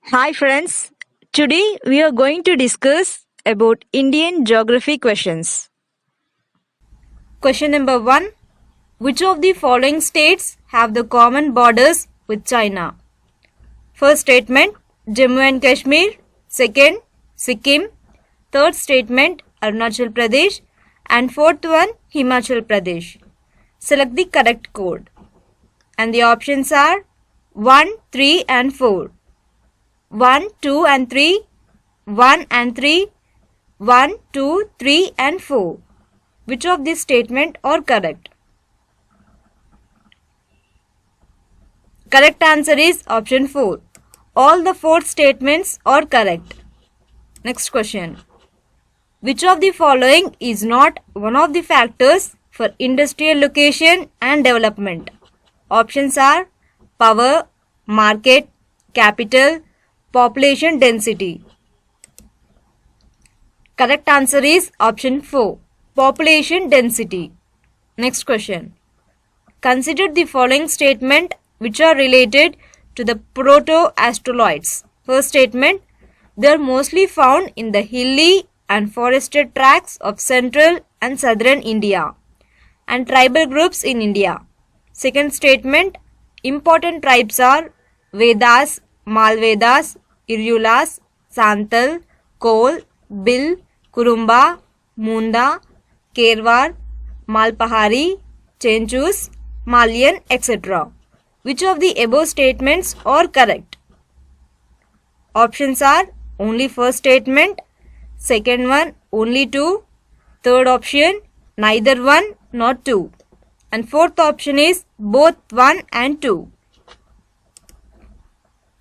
Hi friends, today we are going to discuss about Indian geography questions. Question number 1. Which of the following states have the common borders with China? First statement, Jammu and Kashmir. Second, Sikkim. Third statement, Arunachal Pradesh. And fourth one, Himachal Pradesh. Select the correct code. And the options are 1, 3 and 4. 1, 2 and 3, 1 and 3, 1, 2, 3 and 4. Which of these statements are correct? Correct answer is option 4. All the 4 statements are correct. Next question. Which of the following is not one of the factors for industrial location and development? Options are power, market, capital, population density. Correct answer is option 4. Population density. Next question. Consider the following statement which are related to the proto-asteroids. First statement. They are mostly found in the hilly and forested tracts of central and southern India and tribal groups in India. Second statement. Important tribes are Vedas, Malvedas, Irulas, Santal, Kol, Bil, Kurumba, Munda, Kerwar, Malpahari, Chenchus, Malian, etc. Which of the above statements are correct? Options are only first statement, second one only two, third option neither one nor two, and fourth option is both 1 and 2.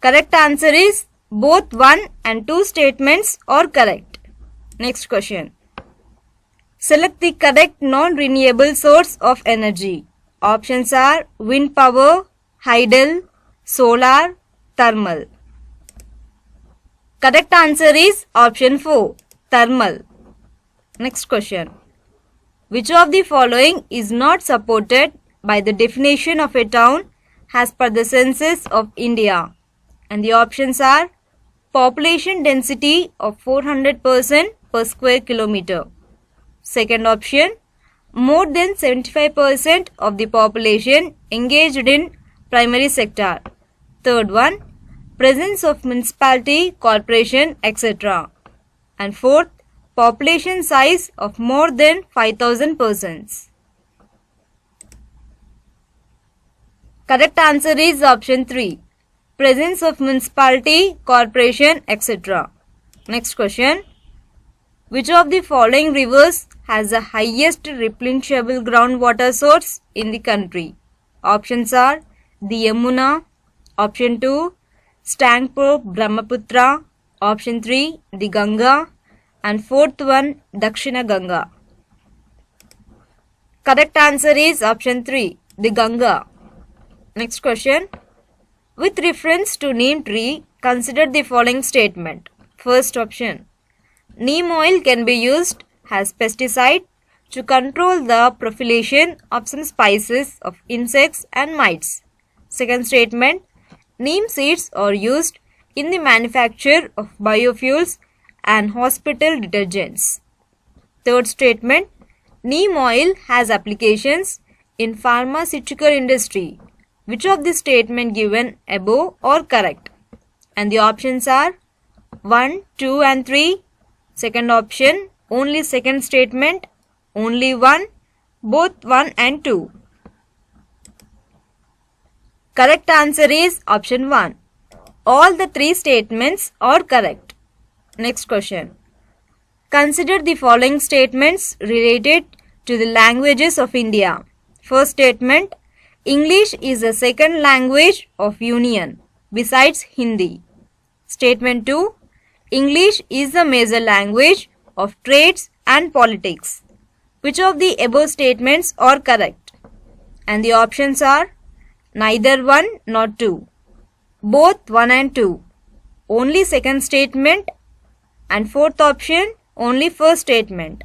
Correct answer is both 1 and 2 statements are correct. Next question. Select the correct non-renewable source of energy. Options are wind power, hydel, solar, thermal. Correct answer is option 4, thermal. Next question. Which of the following is not supported by the definition of a town as per the census of India? And the options are population density of 400% per square kilometer. Second option, more than 75% of the population engaged in primary sector. Third one, presence of municipality, corporation, etc. And fourth, population size of more than 5,000 persons. Correct answer is option 3. Presence of municipality, corporation, etc. Next question. Which of the following rivers has the highest replenishable groundwater source in the country? Options are the Yamuna, option 2, Stangpur Brahmaputra, option 3, the Ganga, and fourth one, Dakshina Ganga. Correct answer is option 3, the Ganga. Next question. With reference to neem tree, consider the following statement. First option. Neem oil can be used as pesticide to control the proliferation of some species of insects and mites. Second statement. Neem seeds are used in the manufacture of biofuels and hospital detergents. Third statement. Neem oil has applications in pharmaceutical industry. Which of the statement given above are correct? And the options are 1, 2 and 3. Second option, only second statement, only 1, both 1 and 2. Correct answer is option 1. All the 3 statements are correct. Next question. Consider the following statements related to the languages of India. First statement. English is the second language of Union besides Hindi. Statement 2. English is the major language of trades and politics. Which of the above statements are correct? And the options are neither 1 nor 2, both 1 and 2, only second statement, and fourth option only first statement.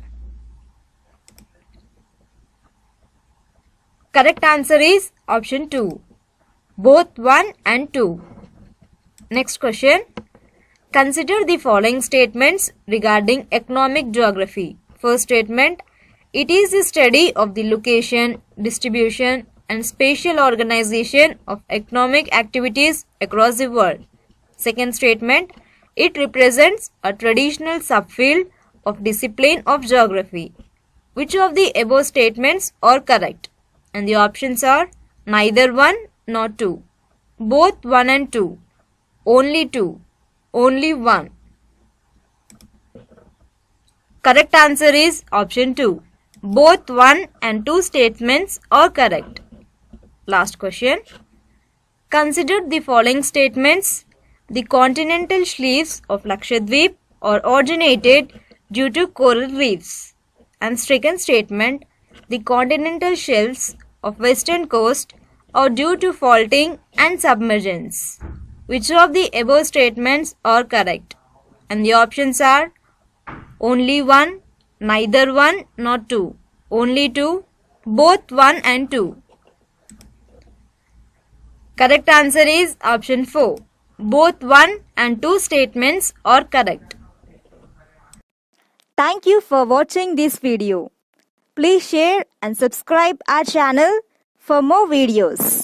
Correct answer is option 2, both 1 and 2. Next question. Consider the following statements regarding economic geography. First statement, it is the study of the location, distribution, and spatial organization of economic activities across the world. Second statement, it represents a traditional subfield of discipline of geography. Which of the above statements are correct? And the options are neither one nor two, both one and two, only two, only one. Correct answer is option 2. Both 1 and 2 statements are correct. Last question. Consider the following statements. The continental shelves of Lakshadweep are originated due to coral reefs. And second statement, the continental shelves of western coast are due to faulting and submergence. Which of the above statements are correct? And the options are only one, neither one nor two, only two, both one and two. Correct answer is option 4. Both 1 and 2 statements are correct. Thank you for watching this video. Please share and subscribe our channel for more videos.